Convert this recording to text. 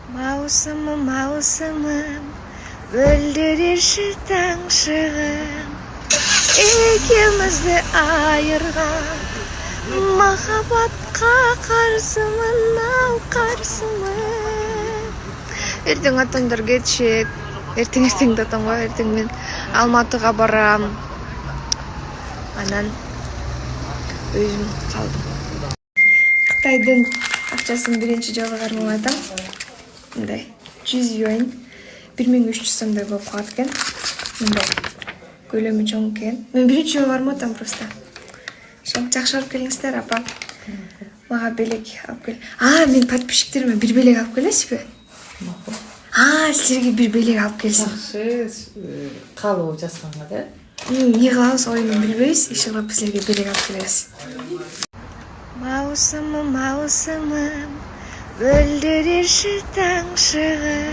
Маусымым, маусымым, бүлдірерші таң шығым, екеумізді айырған, махаббатқа қарсымын, ау қарсымын. Ертең атаңдар кетшек, ертең атам ғой, ертең мен Алматыға барам. Анан өзім қалдым. Қытайдың ақшасын бірінші жолы қармап атам. Мындай 100 юань 1300 сомдай болып қалады екен. Мындай көлемі чоң екен. Мен бірінші жолы қармап атам просто. Жақсы алып келіңіздер, апа. Маған белек алып кел. Мен подписчиктеріме бір белек алып келесіз бе? Сіздерге бір белек алып келсін. Жақсы қалу жасқанға да? Не қыламыз ойынын білбейіз, иншалла сіздерге белек алып келеміз. Маусымым, маусымым, бүлдірерші таң шығым.